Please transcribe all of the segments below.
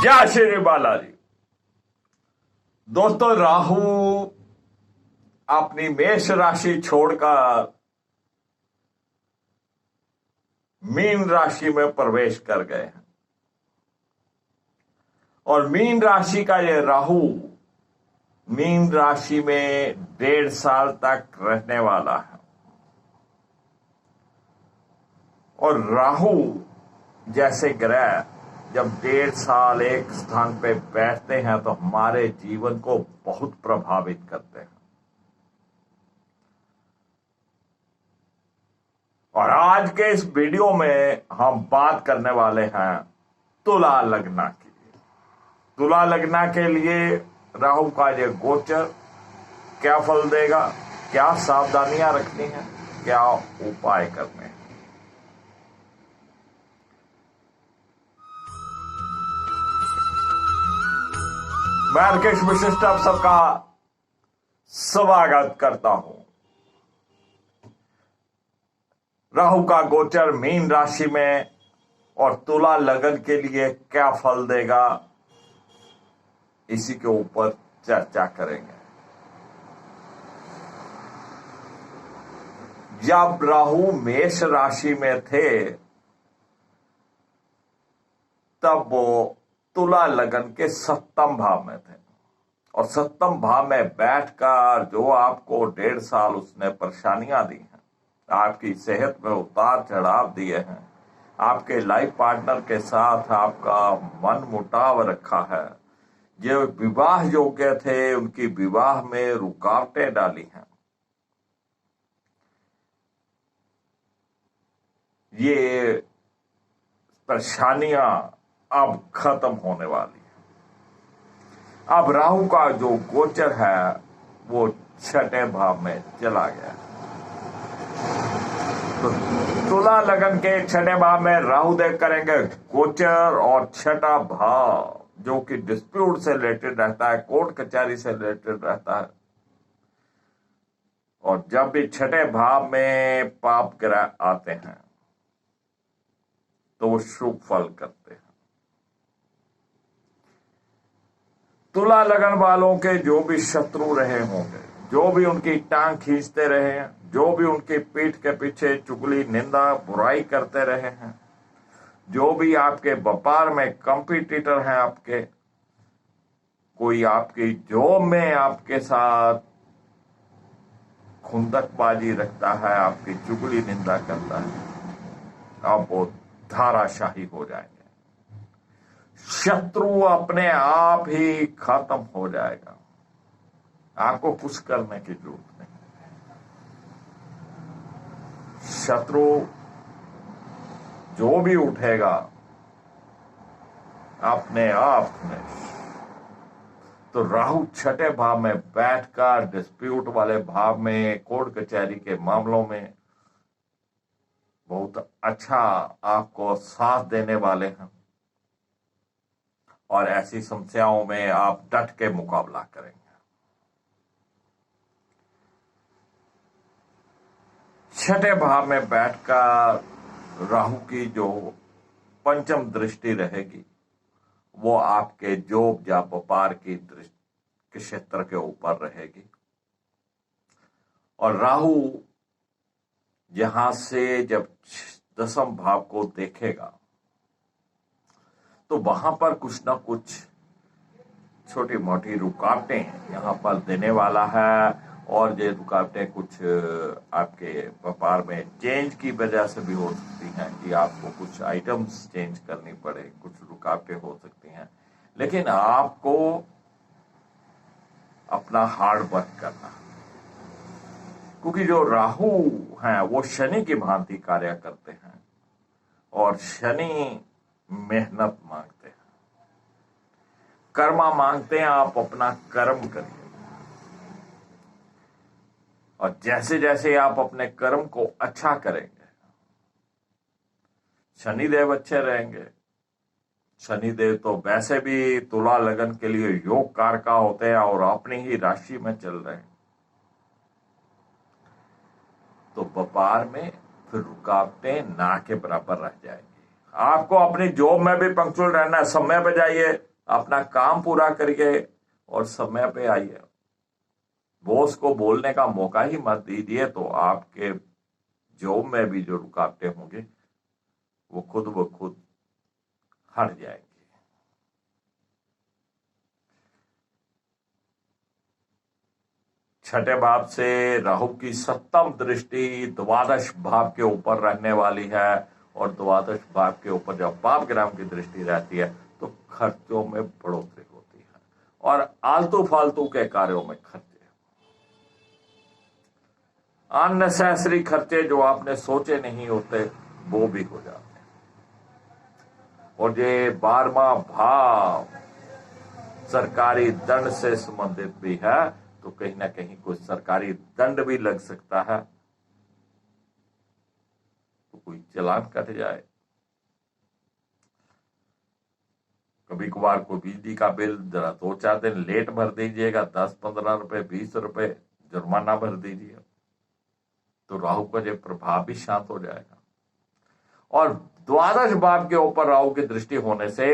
जय श्री बालाजी। दोस्तों, राहु अपनी मेष राशि छोड़कर मीन राशि में प्रवेश कर गए हैं और मीन राशि का यह राहु मीन राशि में 1.5 साल तक रहने वाला है। और राहु जैसे ग्रह जब 1.5 साल एक स्थान पे बैठते हैं तो हमारे जीवन को बहुत प्रभावित करते हैं। और आज के इस वीडियो में हम बात करने वाले हैं तुला लग्न की। तुला लग्न के लिए राहु का ये गोचर क्या फल देगा, क्या सावधानियां रखनी है, क्या उपाय करने हैं। मैं राकेश विशिष्ट आप सबका स्वागत करता हूं। राहु का गोचर मीन राशि में और तुला लगन के लिए क्या फल देगा, इसी के ऊपर चर्चा करेंगे। जब राहु मेष राशि में थे तब वो तुला लगन के 7वें भाव में थे और 7वें भाव में बैठकर जो आपको 1.5 साल उसने परेशानियां दी हैं, आपकी सेहत में उतार चढ़ाव दिए हैं, आपके लाइफ पार्टनर के साथ आपका मन मुटाव रखा है, जो विवाह योग्य थे उनकी विवाह में रुकावटें डाली हैं, ये परेशानियां अब खत्म होने वाली है। अब राहु का जो गोचर है वो 6ठे भाव में चला गया। तो तुला लगन के 6ठे भाव में राहु देव करेंगे गोचर और 6ठा भाव जो कि डिस्प्यूट से रिलेटेड रहता है, कोर्ट कचहरी से रिलेटेड रहता है। और जब भी 6ठे भाव में पाप ग्रह आते हैं तो वो शुभ फल करते हैं। तुला लगन वालों के जो भी शत्रु रहे होंगे, जो भी उनकी टांग खींचते रहे हैं, जो भी उनकी पीठ के पीछे चुगली निंदा बुराई करते रहे हैं, जो भी आपके व्यापार में कंपटीटर हैं, आपके कोई आपकी जॉब में आपके साथ खुंदकबाजी रखता है, आपकी चुगली निंदा करता है, आप वो धाराशाही हो जाएंगे। शत्रु अपने आप ही खत्म हो जाएगा, आपको कुछ करने की जरूरत नहीं। शत्रु जो भी उठेगा अपने आप में। तो राहु 6ठे भाव में बैठकर डिस्प्यूट वाले भाव में, कोर्ट कचहरी के मामलों में बहुत अच्छा आपको साथ देने वाले हैं और ऐसी समस्याओं में आप डट के मुकाबला करेंगे। 6ठे भाव में बैठकर राहु की जो पंचम दृष्टि रहेगी वो आपके जॉब या व्यापार की दृष्टि के क्षेत्र के ऊपर रहेगी। और राहु यहां से जब 10वें भाव को देखेगा तो वहां पर कुछ ना कुछ छोटी मोटी रुकावटें यहां पर देने वाला है। और ये रुकावटें कुछ आपके व्यापार में चेंज की वजह से भी हो सकती हैं कि आपको कुछ आइटम्स चेंज करनी पड़े, कुछ रुकावटें हो सकती हैं। लेकिन आपको अपना हार्ड वर्क करना, क्योंकि जो राहु हैं वो शनि की भांति कार्य करते हैं और शनि मेहनत मांगते हैं, कर्मा मांगते हैं। आप अपना कर्म करिए और जैसे जैसे आप अपने कर्म को अच्छा करेंगे, शनिदेव अच्छे रहेंगे। शनिदेव तो वैसे भी तुला लगन के लिए योग कारका होते हैं और अपनी ही राशि में चल रहे हैं, तो व्यापार में फिर रुकावटें ना के बराबर रह जाएंगी। आपको अपनी जॉब में भी पंक्चुअल रहना है, समय पे जाइए, अपना काम पूरा करिए और समय पे आइए। बॉस को बोलने का मौका ही मत दीजिए, तो आपके जॉब में भी जो रुकावटें होंगी वो खुद ब खुद हट जाएंगी। छठे भाव से राहु की सप्तम दृष्टि द्वादश भाव के ऊपर रहने वाली है, और द्वादश भाव के ऊपर जब पाप ग्रह की दृष्टि रहती है तो खर्चों में बढ़ोतरी होती है और आलतू फालतू के कार्यों में खर्चे, अननेसेसरी खर्चे जो आपने सोचे नहीं होते वो भी हो जाते हैं। और ये 12वां भाव सरकारी दंड से संबंधित भी है, तो कहीं ना कहीं कुछ सरकारी दंड भी लग सकता है, तो कोई चालान कट जाए, कभी कभार को बिजली का बिल जरा 2-4 दिन लेट भर दीजिएगा, 10-15 रुपए 20 रुपए जुर्माना भर दीजिए, तो राहु का जो प्रभाव भी शांत हो जाएगा। और द्वादश भाव के ऊपर राहु की दृष्टि होने से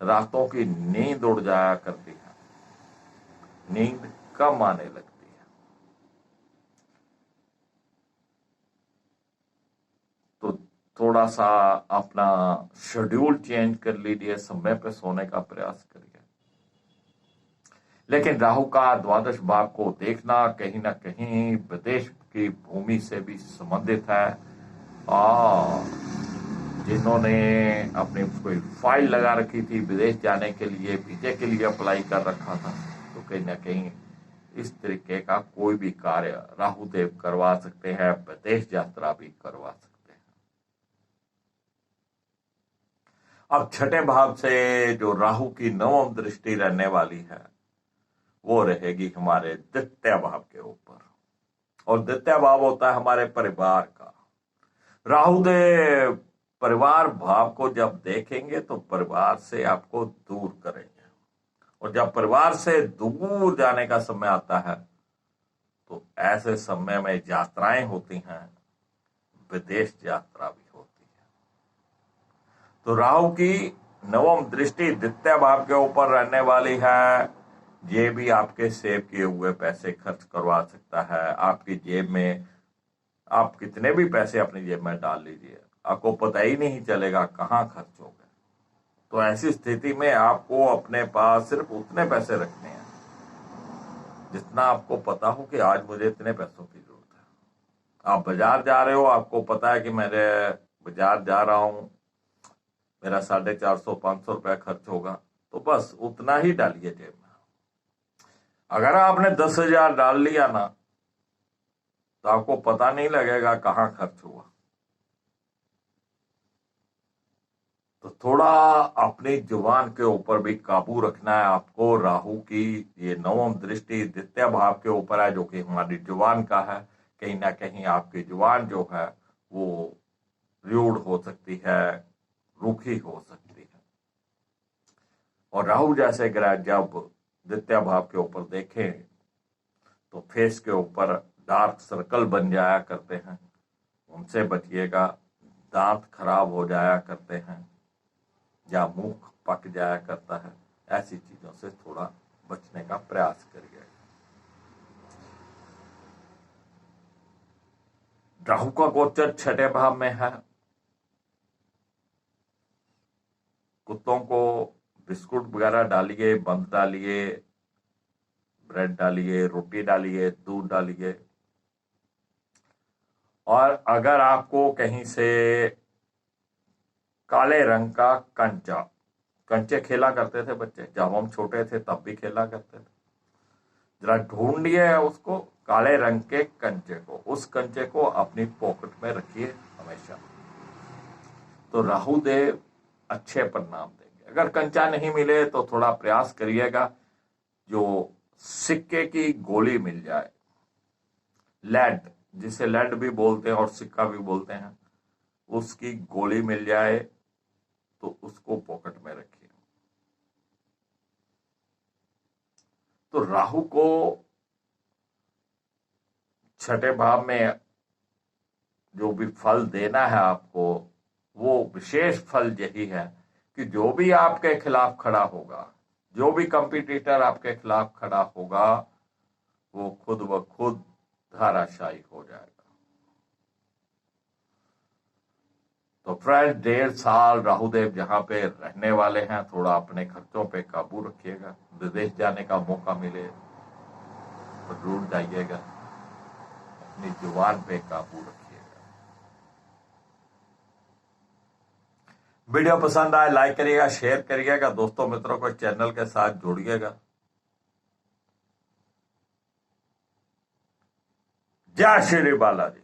रातों की नींद उड़ जाया करती है, नींद कम आने लगती है। तो थोड़ा सा अपना शेड्यूल चेंज कर लीजिए, समय पे सोने का प्रयास करिए। लेकिन राहु का द्वादश भाव को देखना कहीं ना कहीं विदेश की भूमि से भी संबंधित है, और जिन्होंने अपनी कोई फाइल लगा रखी थी विदेश जाने के लिए, वीजे के लिए अप्लाई कर रखा था, तो कहीं ना कहीं इस तरीके का कोई भी कार्य राहु देव करवा सकते हैं, विदेश यात्रा भी करवा सकते हैं। अब छठे भाव से जो राहु की नवम दृष्टि रहने वाली है वो रहेगी हमारे द्वितीय भाव के ऊपर, और द्वितीय भाव होता है हमारे परिवार का। राहु देव परिवार भाव को जब देखेंगे तो परिवार से आपको दूर करेंगे, और जब परिवार से दूर जाने का समय आता है तो ऐसे समय में यात्राएं होती हैं, विदेश यात्रा भी होती है। तो राहु की नवम दृष्टि द्वितीय भाव के ऊपर रहने वाली है, ये भी आपके सेव किए हुए पैसे खर्च करवा सकता है। आपकी जेब में आप कितने भी पैसे अपनी जेब में डाल लीजिए, आपको पता ही नहीं चलेगा कहाँ खर्च हो गए। तो ऐसी स्थिति में आपको अपने पास सिर्फ उतने पैसे रखने हैं जितना आपको पता हो कि आज मुझे इतने पैसों की जरूरत है। आप बाजार जा रहे हो, आपको पता है कि मेरे बाजार जा रहा हूं, मेरा 450-500 रुपया खर्च होगा, तो बस उतना ही डालिए जेब में। अगर आपने 10,000 डाल लिया ना, तो आपको पता नहीं लगेगा कहाँ खर्च हुआ। तो थोड़ा अपनी जुबान के ऊपर भी काबू रखना है आपको। राहु की ये नवम दृष्टि द्वितीय भाव के ऊपर है, जो कि हमारी जुबान का है। कहीं ना कहीं आपकी जुबान जो है वो रूड हो सकती है, रूखी हो सकती है। और राहु जैसे ग्रह जब द्वितीय भाव के ऊपर देखें तो फेस के ऊपर डार्क सर्कल बन जाया करते हैं, उनसे बचिएगा। दांत खराब हो जाया करते हैं या मुंह पक जाया करता है, ऐसी चीजों से थोड़ा बचने का प्रयास करिए। राहु का गोचर छठे भाव में है। कुत्तों को बिस्कुट वगैरह डालिए, बंद डालिए, ब्रेड डालिए, रोटी डालिए, दूध डालिए। और अगर आपको कहीं से काले रंग का कंचे खेला करते थे बच्चे, जब हम छोटे थे तब भी खेला करते थे, जरा ढूंढिए उसको, काले रंग के कंचे को, उस कंचे को अपनी पॉकेट में रखिए हमेशा, तो राहु देव अच्छे परिणाम देंगे। अगर कंचा नहीं मिले तो थोड़ा प्रयास करिएगा, जो सिक्के की गोली मिल जाए, लेड, जिसे लेड भी बोलते हैं और सिक्का भी बोलते हैं, उसकी गोली मिल जाए तो उसको पॉकेट में रखिए। तो राहु को छठे भाव में जो भी फल देना है आपको, वो विशेष फल यही है कि जो भी आपके खिलाफ खड़ा होगा, जो भी कंपटीटर आपके खिलाफ खड़ा होगा, वो खुद ब खुद धाराशायी हो जाएगा। तो फ्रेंड, 1.5 साल राहुदेव जहां पे रहने वाले हैं, थोड़ा अपने खर्चों पे काबू रखिएगा। विदेश जाने का मौका मिले तो जरूर जाइएगा। अपनी जुबान पे काबू रखिएगा। वीडियो पसंद आए लाइक करिएगा, शेयर करिएगा, दोस्तों मित्रों को चैनल के साथ जोड़िएगा। जय श्री बालाजी।